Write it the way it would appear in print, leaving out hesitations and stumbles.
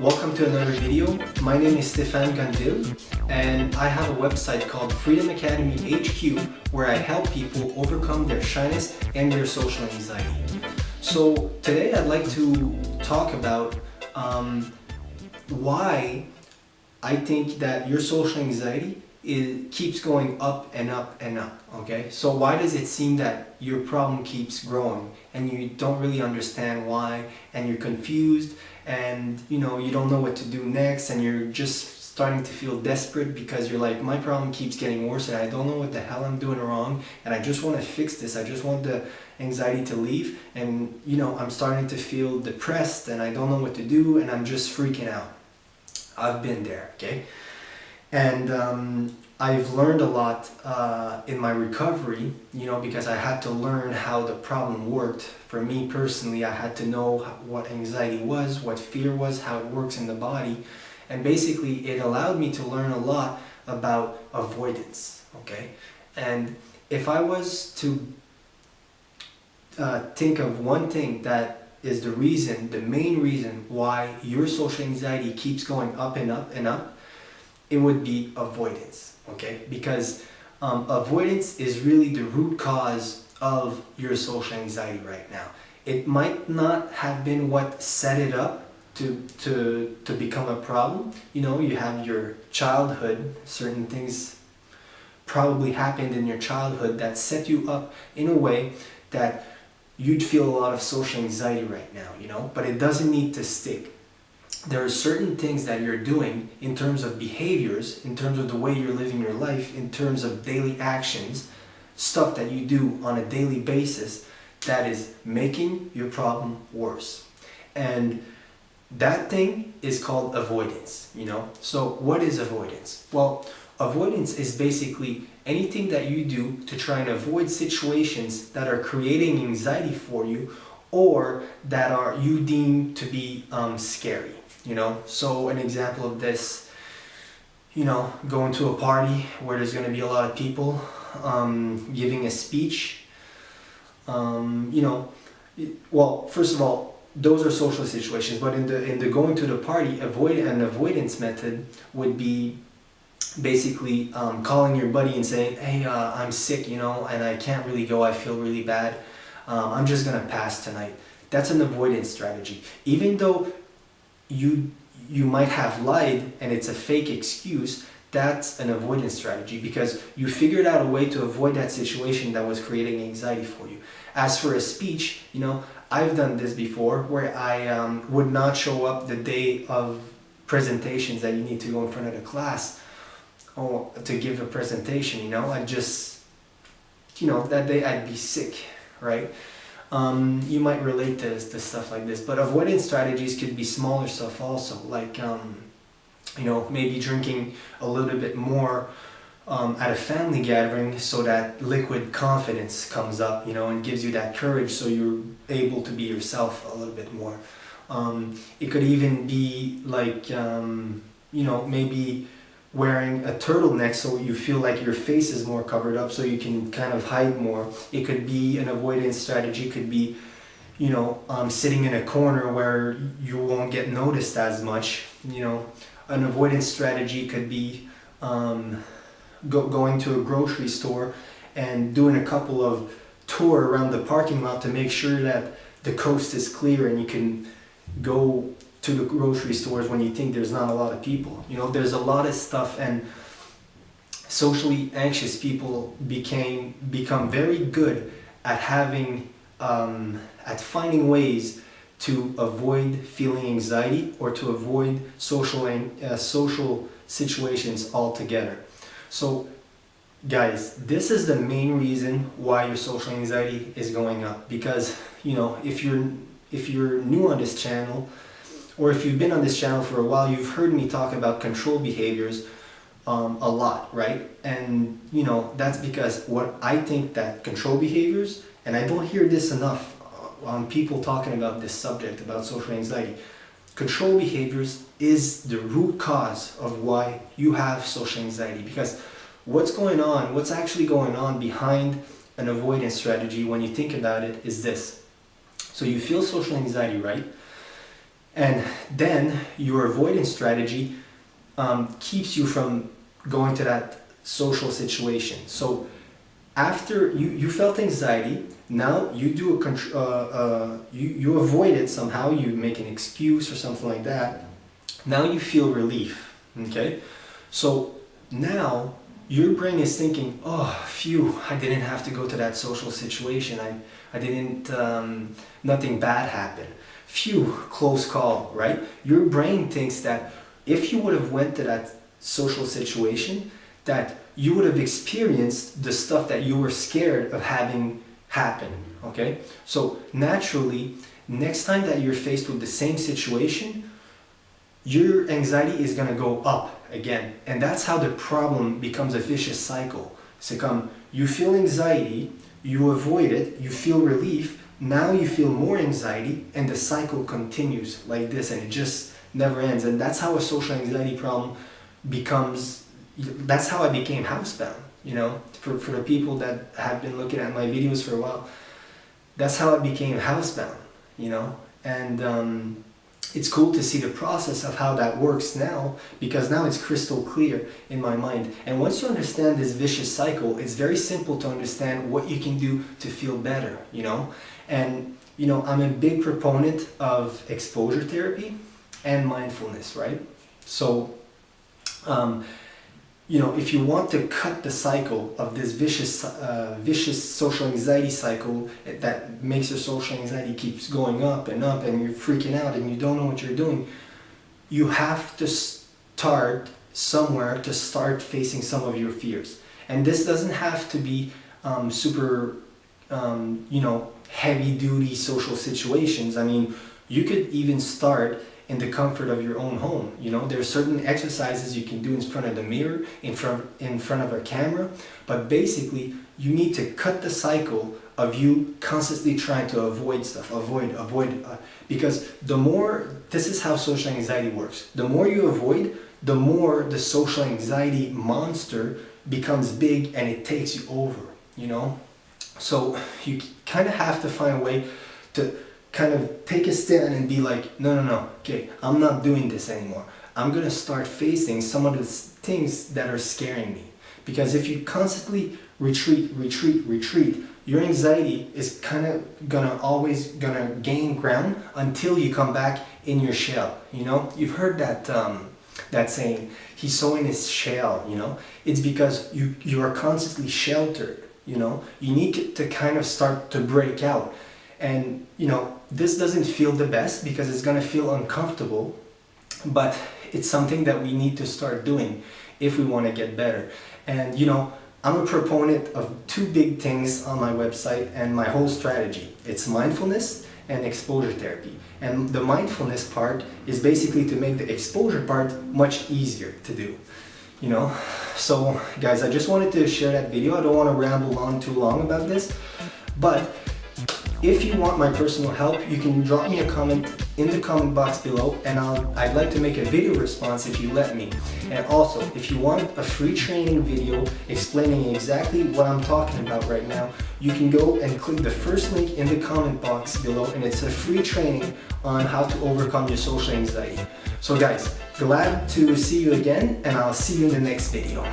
Welcome to another video. My name is Stéphane Gandil and I have a website called Freedom Academy HQ where I help people overcome their shyness and their social anxiety. So today I'd like to talk about why I think that your social anxiety keeps going up and up and up, okay? So why does it seem that your problem keeps growing and you don't really understand why, and you're confused and you don't know what to do next, and you're just starting to feel desperate because you're like, my problem keeps getting worse and I don't know what the hell I'm doing wrong and I just want to fix this. I just want the anxiety to leave, and I'm starting to feel depressed and I don't know what to do and I'm just freaking out. I've been there, okay? And I've learned a lot in my recovery, because I had to learn how the problem worked. For me personally, I had to know what anxiety was, what fear was, how it works in the body. And basically, it allowed me to learn a lot about avoidance, okay? And if I was to think of one thing that is the main reason why your social anxiety keeps going up and up and up, it would be avoidance, okay? Because avoidance is really the root cause of your social anxiety right now. It might not have been what set it up to become a problem. You have your childhood, certain things probably happened in your childhood that set you up in a way that you'd feel a lot of social anxiety right now, but it doesn't need to stick. There are certain things that you're doing in terms of behaviors, in terms of the way you're living your life, in terms of daily actions, stuff that you do on a daily basis that is making your problem worse. And that thing is called avoidance, So what is avoidance? Well, avoidance is basically anything that you do to try and avoid situations that are creating anxiety for you or that you deem to be scary. So an example of this, going to a party where there's going to be a lot of people, giving a speech, well, first of all, those are social situations, but in the going to the party, an avoidance method would be basically calling your buddy and saying, hey, I'm sick, and I can't really go, I feel really bad, I'm just going to pass tonight. That's an avoidance strategy. Even though you might have lied and it's a fake excuse, that's an avoidance strategy because you figured out a way to avoid that situation that was creating anxiety for you. As for a speech, I've done this before where I would not show up the day of presentations that you need to go in front of the class or to give a presentation, I just, that day I'd be sick, right? You might relate to stuff like this, but avoidance strategies could be smaller stuff also, like maybe drinking a little bit more at a family gathering so that liquid confidence comes up, and gives you that courage so you're able to be yourself a little bit more. It could even be like maybe wearing a turtleneck so you feel like your face is more covered up so you can kind of hide more. It could be an avoidance strategy, could be sitting in a corner where you won't get noticed as much. An avoidance strategy could be going to a grocery store and doing a couple of tours around the parking lot to make sure that the coast is clear and you can go to the grocery stores when you think there's not a lot of people. There's a lot of stuff, and socially anxious people become very good at finding ways to avoid feeling anxiety or to avoid social situations altogether. So guys, this is the main reason why your social anxiety is going up, because if you're new on this channel, or if you've been on this channel for a while, you've heard me talk about control behaviors a lot, right? And that's because what I think that control behaviors, and I don't hear this enough on people talking about this subject, about social anxiety, control behaviors is the root cause of why you have social anxiety. Because what's actually going on behind an avoidance strategy when you think about it is this. So you feel social anxiety, right? And then your avoidance strategy keeps you from going to that social situation. So after you felt anxiety, now you do you avoid it somehow, you make an excuse or something like that. Now you feel relief, okay? So now your brain is thinking, oh, phew, I didn't have to go to that social situation. I didn't, nothing bad happened. Phew, close call, right? Your brain thinks that if you would have went to that social situation, that you would have experienced the stuff that you were scared of having happen, okay? So naturally, next time that you're faced with the same situation, your anxiety is gonna go up again. And that's how the problem becomes a vicious cycle. So you feel anxiety, you avoid it, you feel relief, now you feel more anxiety, and the cycle continues like this, and it just never ends. And that's how a social anxiety problem becomes. That's how I became housebound, you know, for the people that have been looking at my videos for a while. That's how I became housebound, you know. And it's cool to see the process of how that works now, because now it's crystal clear in my mind. And once you understand this vicious cycle, it's very simple to understand what you can do to feel better, you know. And, you know, I'm a big proponent of exposure therapy and mindfulness, right? So, you know, if you want to cut the cycle of this vicious social anxiety cycle that makes your social anxiety keeps going up and you're freaking out and you don't know what you're doing, you have to start somewhere to start facing some of your fears. And this doesn't have to be super, you know, heavy-duty social situations. I mean, you could even start in the comfort of your own home. You know, there are certain exercises you can do in front of the mirror, in front of a camera, but basically you need to cut the cycle of you constantly trying to avoid stuff, because the more, this is how social anxiety works. The more you avoid, the more the social anxiety monster becomes big and it takes you over, you know? So you kind of have to find a way to kind of take a stand and be like, no, okay, I'm not doing this anymore. I'm gonna start facing some of the things that are scaring me. Because if you constantly retreat, your anxiety is kind of always gonna gain ground until you come back in your shell. You know, you've heard that that saying, he's so in his shell, you know. It's because you are constantly sheltered, you know. You need to kind of start to break out. And, you know, this doesn't feel the best because it's going to feel uncomfortable, but it's something that we need to start doing if we want to get better. And, you know, I'm a proponent of two big things on my website and my whole strategy. It's mindfulness and exposure therapy. And the mindfulness part is basically to make the exposure part much easier to do, you know. So, guys, I just wanted to share that video. I don't want to ramble on too long about this, but if you want my personal help, you can drop me a comment in the comment box below, and I'd like to make a video response if you let me. And also, if you want a free training video explaining exactly what I'm talking about right now, you can go and click the first link in the comment box below, and it's a free training on how to overcome your social anxiety. So guys, glad to see you again, and I'll see you in the next video.